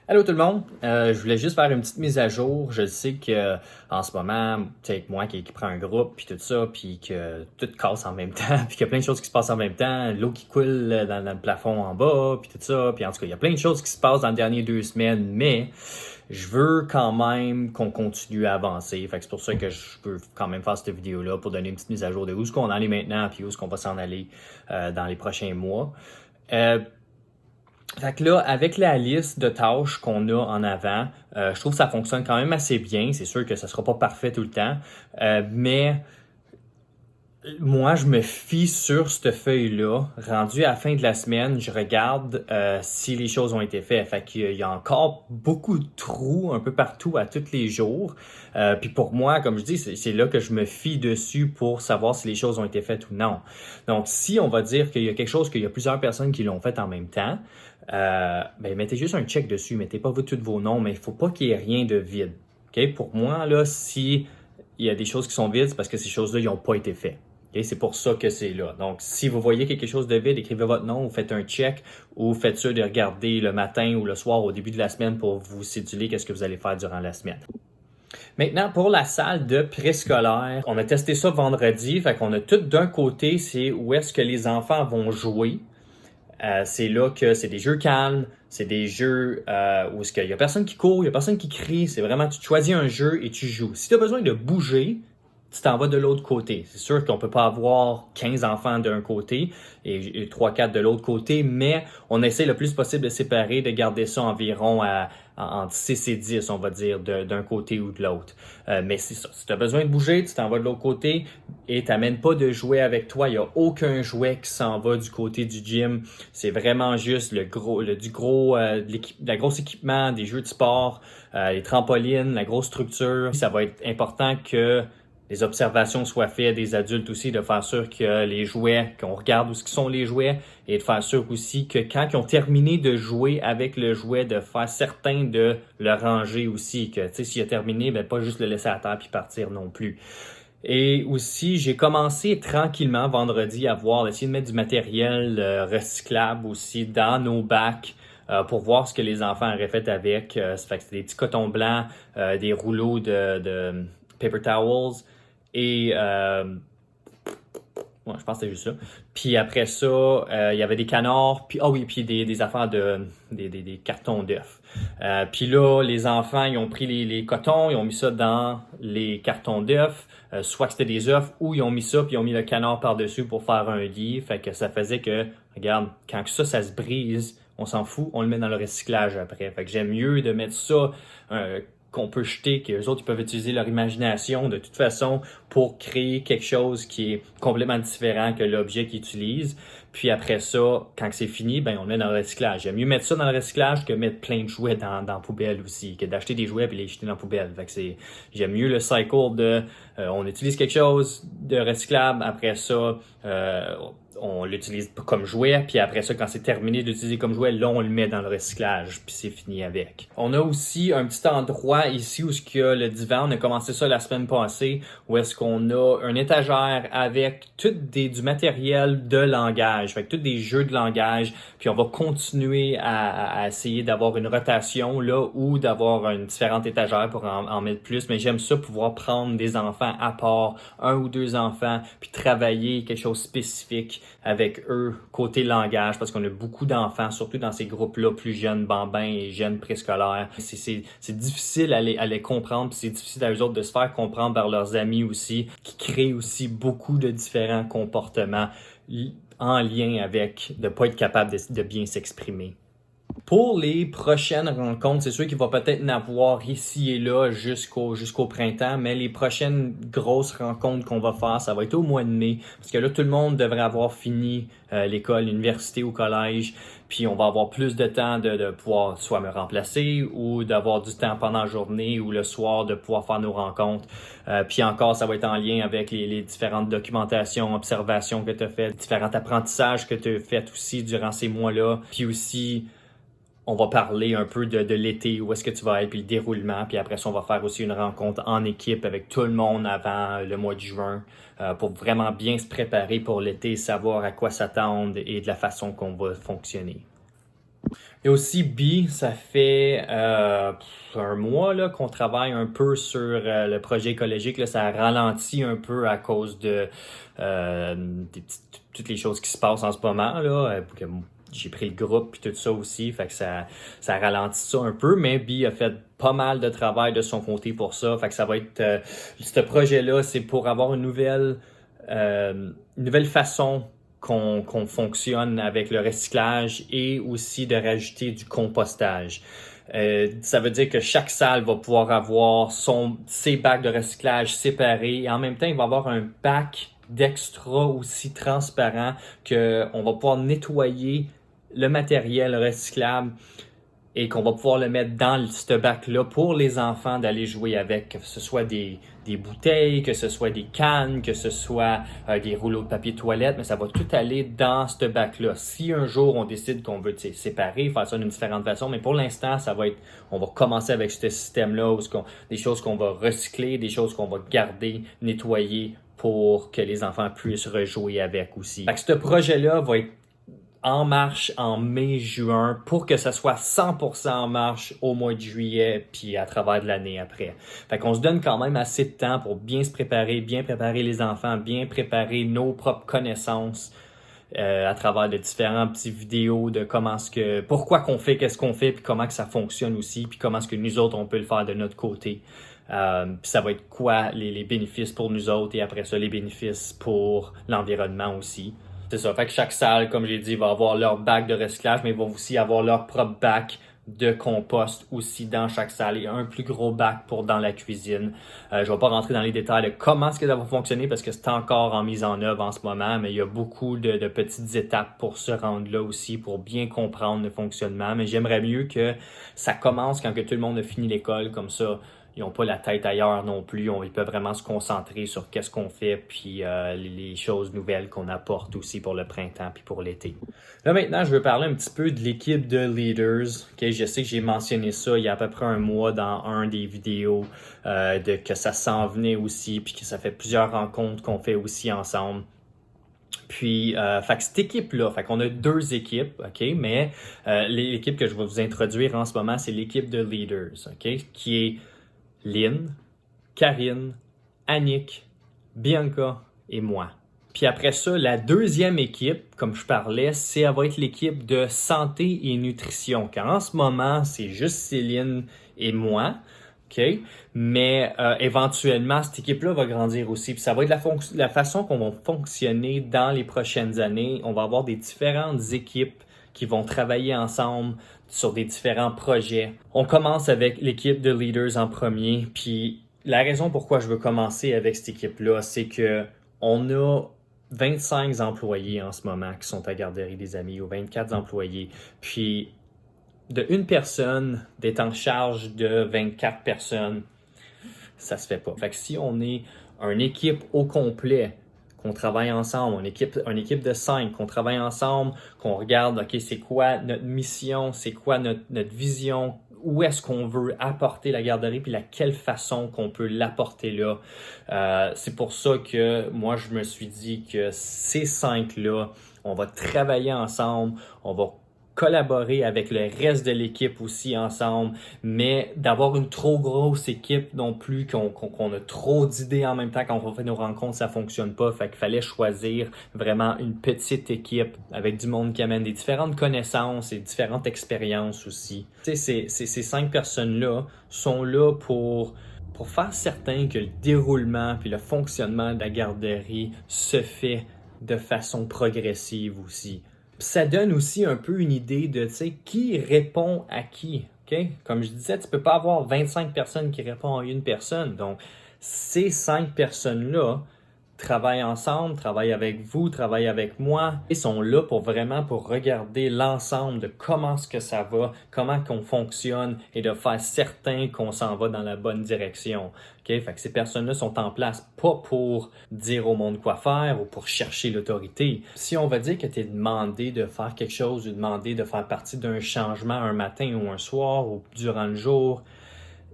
Allô tout le monde, je voulais juste faire une petite mise à jour. Je sais que en ce moment, tu sais, avec moi qui prend un groupe puis tout ça, puis que tout casse en même temps, puis qu'il y a plein de choses qui se passent en même temps, l'eau qui coule dans le plafond en bas, puis tout ça, puis en tout cas, il y a plein de choses qui se passent dans les dernières 2 semaines, mais je veux quand même qu'on continue à avancer. Fait que c'est pour ça que je veux quand même faire cette vidéo-là pour donner une petite mise à jour de où est-ce qu'on en est maintenant, puis où est-ce qu'on va s'en aller dans les prochains mois. Euh, Fait que là, avec la liste de tâches qu'on a en avant, je trouve que ça fonctionne quand même assez bien. C'est sûr que ça sera pas parfait tout le temps, mais moi, je me fie sur cette feuille-là. Rendu à la fin de la semaine, je regarde si les choses ont été faites. Fait qu'il y a encore beaucoup de trous un peu partout à tous les jours. Puis pour moi, comme je dis, c'est là que je me fie dessus pour savoir si les choses ont été faites ou non. Donc, si on va dire qu'il y a quelque chose, qu'il y a plusieurs personnes qui l'ont fait en même temps, ben mettez juste un check dessus. Mettez pas tous vos noms, mais il faut pas qu'il y ait rien de vide. OK? Pour moi, là, si il y a des choses qui sont vides, c'est parce que ces choses-là, ils n'ont pas été faites. Okay? C'est pour ça que c'est là. Donc, si vous voyez quelque chose de vide, écrivez votre nom ou faites un check ou faites sûr de regarder le matin ou le soir au début de la semaine pour vous céduler qu'est-ce que vous allez faire durant la semaine. Maintenant, pour la salle de préscolaire, on a testé ça vendredi. Fait qu'on a tout d'un côté, c'est où est-ce que les enfants vont jouer. C'est là que c'est des jeux calmes, c'est des jeux où est-ce qu'il y a personne qui court, il y a personne qui crie. C'est vraiment, tu choisis un jeu et tu joues. Si tu as besoin de bouger, tu t'en vas de l'autre côté. C'est sûr qu'on peut pas avoir 15 enfants d'un côté et 3-4 de l'autre côté, mais on essaie le plus possible de séparer, de garder ça environ entre 6 et 10, on va dire, d'un côté ou de l'autre. Mais c'est ça. Si tu as besoin de bouger, tu t'en vas de l'autre côté et tu n'amènes pas de jouet avec toi. Il n'y a aucun jouet qui s'en va du côté du gym. C'est vraiment juste la grosse équipement, des jeux de sport, les trampolines, la grosse structure. Ça va être important que les observations soient faites des adultes aussi, de faire sûr que les jouets, qu'on regarde où sont les jouets et de faire sûr aussi que quand ils ont terminé de jouer avec le jouet, de faire certain de le ranger aussi, que tu sais, s'il a terminé, ben pas juste le laisser à terre puis partir non plus. Et aussi, j'ai commencé tranquillement vendredi à essayer de mettre du matériel recyclable aussi dans nos bacs pour voir ce que les enfants auraient fait avec. Ça fait que c'est des petits cotons blancs, des rouleaux de paper towels et ouais, je pense que c'était juste ça. Puis après ça, il y avait des canards, puis puis des affaires des cartons d'œufs. Puis là, les enfants, ils ont pris les cotons, ils ont mis ça dans les cartons d'œufs, soit que c'était des œufs, ou ils ont mis ça, puis ils ont mis le canard par-dessus pour faire un lit. Fait que ça faisait que, regarde, quand ça se brise, on s'en fout, on le met dans le recyclage après. Fait que j'aime mieux de mettre ça qu'on peut jeter, que les autres ils peuvent utiliser leur imagination de toute façon pour créer quelque chose qui est complètement différent que l'objet qu'ils utilisent. Puis après ça, quand c'est fini, ben on le met dans le recyclage. J'aime mieux mettre ça dans le recyclage que mettre plein de jouets dans la poubelle aussi, que d'acheter des jouets et les jeter dans la poubelle. Fait que j'aime mieux le cycle de on utilise quelque chose de recyclable, après ça on l'utilise comme jouet, puis après ça, quand c'est terminé d'utiliser comme jouet, là, on le met dans le recyclage, puis c'est fini avec. On a aussi un petit endroit ici où il y a le divan. On a commencé ça la semaine passée, où est-ce qu'on a une étagère avec du matériel de langage, fait que tous des jeux de langage, puis on va continuer à essayer d'avoir une rotation là, ou d'avoir une différente étagère pour en mettre plus, mais j'aime ça pouvoir prendre des enfants à part, 1 ou 2 enfants, puis travailler quelque chose de spécifique avec eux côté langage, parce qu'on a beaucoup d'enfants, surtout dans ces groupes-là plus jeunes, bambins et jeunes préscolaires. C'est difficile à les comprendre, puis c'est difficile à eux autres de se faire comprendre par leurs amis aussi, qui créent aussi beaucoup de différents comportements en lien avec de ne pas être capable de bien s'exprimer. Pour les prochaines rencontres, c'est sûr qu'il va peut-être en avoir ici et là jusqu'au printemps, mais les prochaines grosses rencontres qu'on va faire, ça va être au mois de mai, parce que là, tout le monde devrait avoir fini l'école, l'université ou collège, puis on va avoir plus de temps de pouvoir soit me remplacer ou d'avoir du temps pendant la journée ou le soir de pouvoir faire nos rencontres. Puis encore, ça va être en lien avec les différentes documentations, observations que tu as faites, différents apprentissages que tu as fait aussi durant ces mois-là, puis aussi on va parler un peu de l'été, où est-ce que tu vas être, puis le déroulement. Puis après ça, on va faire aussi une rencontre en équipe avec tout le monde avant le mois de juin pour vraiment bien se préparer pour l'été, savoir à quoi s'attendre et de la façon qu'on va fonctionner. Et aussi B, ça fait un mois là, qu'on travaille un peu sur le projet écologique. Là, ça ralentit un peu à cause de toutes les choses qui se passent en ce moment. Là, j'ai pris le groupe et tout ça aussi, fait que ça ralentit ça un peu, mais B a fait pas mal de travail de son côté pour ça. Fait que ça va être ce projet-là, c'est pour avoir une nouvelle façon qu'on fonctionne avec le recyclage et aussi de rajouter du compostage. Ça veut dire que chaque salle va pouvoir avoir ses bacs de recyclage séparés et en même temps, il va avoir un bac d'extra aussi transparent qu'on va pouvoir nettoyer le matériel recyclable et qu'on va pouvoir le mettre dans ce bac-là pour les enfants d'aller jouer avec, que ce soit des bouteilles, que ce soit des cannes, que ce soit des rouleaux de papier toilette, mais ça va tout aller dans ce bac-là. Si un jour on décide qu'on veut séparer, faire ça d'une différente façon, mais pour l'instant, on va commencer avec ce système-là, des choses qu'on va recycler, des choses qu'on va garder, nettoyer pour que les enfants puissent rejouer avec aussi. Fait que ce projet-là va être en marche en mai-juin pour que ça soit 100% en marche au mois de juillet puis à travers de l'année après. Fait qu'on se donne quand même assez de temps pour bien se préparer, bien préparer les enfants, bien préparer nos propres connaissances à travers de différents petits vidéos de pourquoi qu'on fait, qu'est-ce qu'on fait, puis comment que ça fonctionne aussi, puis comment est-ce que nous autres on peut le faire de notre côté. Puis ça va être quoi les bénéfices pour nous autres et après ça les bénéfices pour l'environnement aussi. C'est ça, fait que chaque salle, comme j'ai dit, va avoir leur bac de recyclage, mais ils vont aussi avoir leur propre bac de compost aussi dans chaque salle et un plus gros bac pour dans la cuisine. Je vais pas rentrer dans les détails de comment est-ce que ça va fonctionner parce que c'est encore en mise en œuvre en ce moment, mais il y a beaucoup de petites étapes pour se rendre là aussi, pour bien comprendre le fonctionnement. Mais j'aimerais mieux que ça commence quand que tout le monde a fini l'école, comme ça. Ils n'ont pas la tête ailleurs non plus. Ils peuvent vraiment se concentrer sur qu'est-ce qu'on fait puis les choses nouvelles qu'on apporte aussi pour le printemps puis pour l'été. Là maintenant, je veux parler un petit peu de l'équipe de leaders. Okay? Je sais que j'ai mentionné ça il y a à peu près un mois dans un des vidéos que ça s'en venait aussi puis que ça fait plusieurs rencontres qu'on fait aussi ensemble. Puis, fait que cette équipe-là, fait qu'on a deux équipes, OK? Mais l'équipe que je vais vous introduire en ce moment, c'est l'équipe de leaders, OK? Qui est Lynn, Karine, Annick, Bianca et moi. Puis après ça, la deuxième équipe, comme je parlais, elle va être l'équipe de santé et nutrition. Car en ce moment, c'est juste Céline et moi. OK? Mais éventuellement, cette équipe-là va grandir aussi. Puis ça va être la façon qu'on va fonctionner dans les prochaines années. On va avoir des différentes équipes qui vont travailler ensemble sur des différents projets. On commence avec l'équipe de leaders en premier, puis la raison pourquoi je veux commencer avec cette équipe-là, c'est que on a 25 employés en ce moment qui sont à Garderie des Amis, ou 24 employés, puis de une personne d'être en charge de 24 personnes, ça se fait pas. Fait que si on est une équipe au complet, qu'on travaille ensemble, une équipe de 5, qu'on travaille ensemble, qu'on regarde, OK, c'est quoi notre mission, c'est quoi notre vision, où est-ce qu'on veut apporter la garderie, puis quelle façon qu'on peut l'apporter là. C'est pour ça que moi, je me suis dit que ces 5-là, on va travailler ensemble, on va collaborer avec le reste de l'équipe aussi ensemble, mais d'avoir une trop grosse équipe non plus, qu'on a trop d'idées en même temps quand on fait nos rencontres, ça fonctionne pas. Fait qu'il fallait choisir vraiment une petite équipe avec du monde qui amène des différentes connaissances et différentes expériences aussi. Tu sais, ces 5 personnes-là sont là pour faire certain que le déroulement puis le fonctionnement de la garderie se fait de façon progressive aussi. Ça donne aussi un peu une idée de, tu sais, qui répond à qui, OK? Comme je disais, tu peux pas avoir 25 personnes qui répondent à une personne. Donc, ces 5 personnes-là travaillent ensemble, travaillent avec vous, travaillent avec moi et sont là pour regarder l'ensemble de comment est-ce que ça va, comment qu'on fonctionne et de faire certain qu'on s'en va dans la bonne direction. Okay? Fait que ces personnes-là sont en place pas pour dire au monde quoi faire ou pour chercher l'autorité. Si on va dire que tu es demandé de faire quelque chose ou demandé de faire partie d'un changement un matin ou un soir ou durant le jour,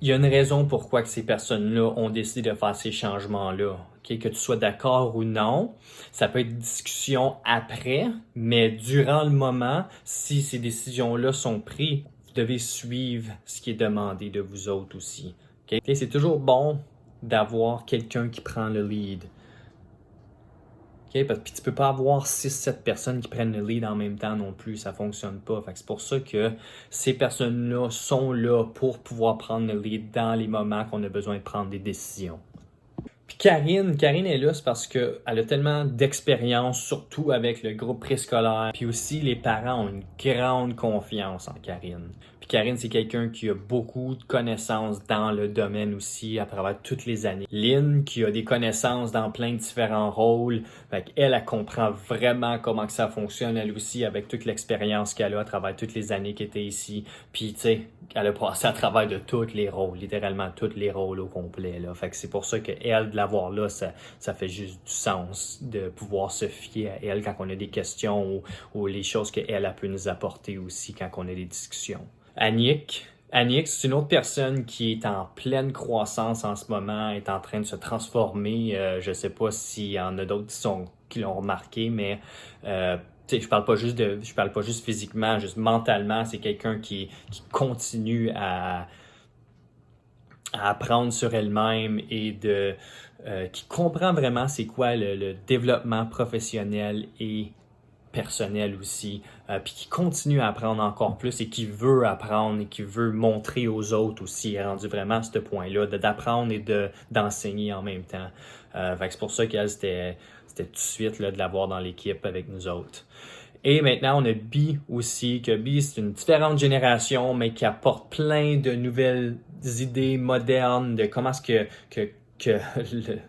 il y a une raison pourquoi que ces personnes-là ont décidé de faire ces changements-là. Okay, que tu sois d'accord ou non. Ça peut être discussion après, mais durant le moment, si ces décisions-là sont prises, vous devez suivre ce qui est demandé de vous autres aussi. Okay? C'est toujours bon d'avoir quelqu'un qui prend le lead. Okay? Puis tu peux pas avoir 6-7 personnes qui prennent le lead en même temps non plus, ça fonctionne pas. Fait que c'est pour ça que ces personnes-là sont là pour pouvoir prendre le lead dans les moments qu'on a besoin de prendre des décisions. Puis Karine est là, c'est parce qu'elle a tellement d'expérience, surtout avec le groupe préscolaire. Puis aussi, les parents ont une grande confiance en Karine. Puis Karine, c'est quelqu'un qui a beaucoup de connaissances dans le domaine aussi, à travers toutes les années. Lynn, qui a des connaissances dans plein de différents rôles. Fait qu'elle, elle comprend vraiment comment que ça fonctionne, elle aussi, avec toute l'expérience qu'elle a à travers toutes les années qu'elle était ici. Puis, tu sais, elle a passé à travers de tous les rôles, littéralement tous les rôles au complet, là. Fait que c'est pour ça qu'elle, de l'avoir là, ça fait juste du sens de pouvoir se fier à elle quand on a des questions ou les choses qu'elle peut nous apporter aussi quand on a des discussions. Annick, c'est une autre personne qui est en pleine croissance en ce moment, est en train de se transformer. Je sais pas s'il y en a d'autres qui l'ont remarqué, mais je parle pas juste physiquement, juste mentalement. C'est quelqu'un qui continue à apprendre sur elle-même et qui comprend vraiment c'est quoi le développement professionnel et personnel aussi, puis qui continue à apprendre encore plus et qui veut apprendre et qui veut montrer aux autres aussi, est rendu vraiment à ce point-là, d'apprendre et d'enseigner en même temps. Fait que c'est pour ça qu'elle, c'était tout de suite là, de l'avoir dans l'équipe avec nous autres. Et maintenant, on a Bi aussi, que Bi, c'est une différente génération, mais qui apporte plein de nouvelles idées modernes de comment est-ce que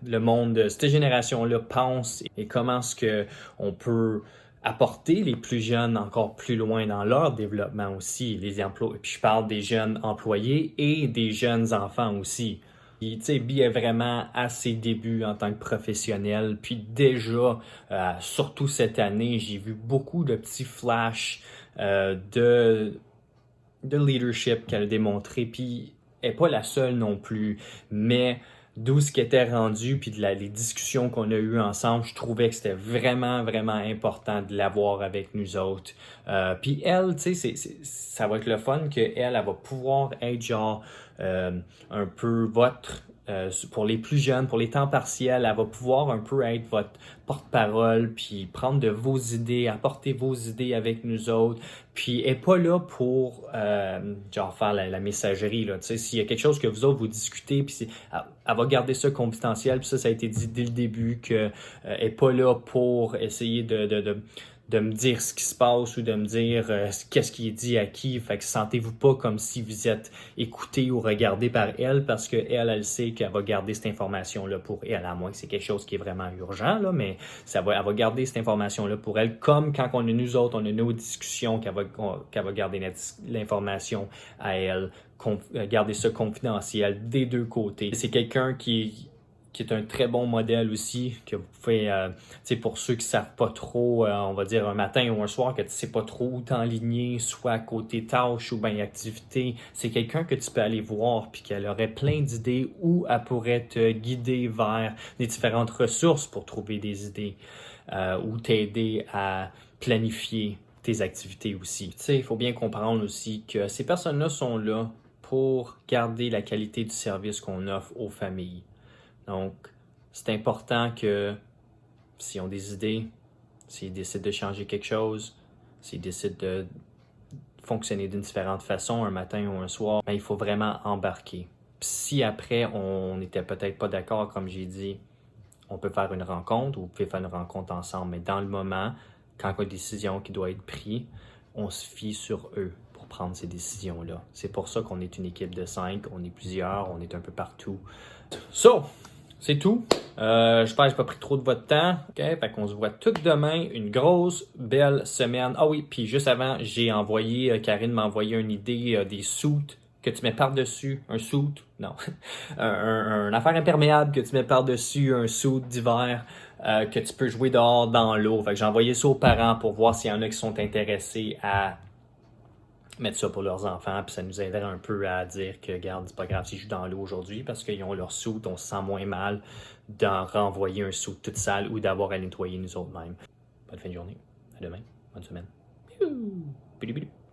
le monde de cette génération-là pense et comment est-ce qu'on peut apporter les plus jeunes encore plus loin dans leur développement aussi. Puis je parle des jeunes employés et des jeunes enfants aussi. Tu sais, Bi est vraiment à ses débuts en tant que professionnel. Puis déjà, surtout cette année, j'ai vu beaucoup de petits flashs de leadership qu'elle a démontré. Puis elle n'est pas la seule non plus, mais d'où ce qui était rendu, puis les discussions qu'on a eues ensemble, je trouvais que c'était vraiment, vraiment important de l'avoir avec nous autres. Puis elle, tu sais, ça va être le fun qu'elle va pouvoir être genre un peu pour les plus jeunes, pour les temps partiels, elle va pouvoir un peu être votre porte-parole, puis prendre de vos idées, apporter vos idées avec nous autres, puis elle n'est pas là pour genre faire la messagerie, là, tu sais, s'il y a quelque chose que vous autres vous discutez, puis elle va garder ça confidentiel, puis ça a été dit dès le début qu'elle n'est pas là pour essayer de me dire ce qui se passe ou de me dire qu'est-ce qui est dit à qui. Fait que sentez-vous pas comme si vous êtes écouté ou regardé par elle parce qu'elle sait qu'elle va garder cette information-là pour elle, à moins que c'est quelque chose qui est vraiment urgent, là, mais elle va garder cette information-là pour elle, comme quand on a nous autres, on a nos discussions, qu'elle va garder l'information à elle, garder ça confidentiel des deux côtés. C'est quelqu'un qui est un très bon modèle aussi, que vous pouvez, tu sais, pour ceux qui savent pas trop, on va dire un matin ou un soir, que tu sais pas trop où t'enligner, soit côté tâches ou bien activité, c'est quelqu'un que tu peux aller voir puis qu'elle aurait plein d'idées où elle pourrait te guider vers des différentes ressources pour trouver des idées ou t'aider à planifier tes activités aussi. Tu sais, il faut bien comprendre aussi que ces personnes-là sont là pour garder la qualité du service qu'on offre aux familles. Donc, c'est important que s'ils ont des idées, s'ils décident de changer quelque chose, s'ils décident de fonctionner d'une différente façon un matin ou un soir, il faut vraiment embarquer. Puis si après, on n'était peut-être pas d'accord, comme j'ai dit, on peut faire une rencontre ou vous pouvez faire une rencontre ensemble. Mais dans le moment, quand il y a une décision qui doit être prise, on se fie sur eux pour prendre ces décisions-là. C'est pour ça qu'on est une équipe de 5, on est plusieurs, on est un peu partout. C'est tout. J'espère que j'ai pas pris trop de votre temps. OK? Fait qu'on se voit tout demain. Une grosse, belle semaine. Ah oui, puis juste avant, Karine m'a envoyé une idée des suits que tu mets par-dessus. Un suit? Non. un affaire imperméable que tu mets par-dessus un suit d'hiver que tu peux jouer dehors dans l'eau. Fait que j'ai envoyé ça aux parents pour voir s'il y en a qui sont intéressés à mettre ça pour leurs enfants, puis ça nous aiderait un peu à dire que, regarde, c'est pas grave s'ils jouent dans l'eau aujourd'hui parce qu'ils ont leur soute, on se sent moins mal d'en renvoyer un soute toute sale ou d'avoir à nettoyer nous autres mêmes. Bonne fin de journée. À demain. Bonne semaine. Bidou, bidou.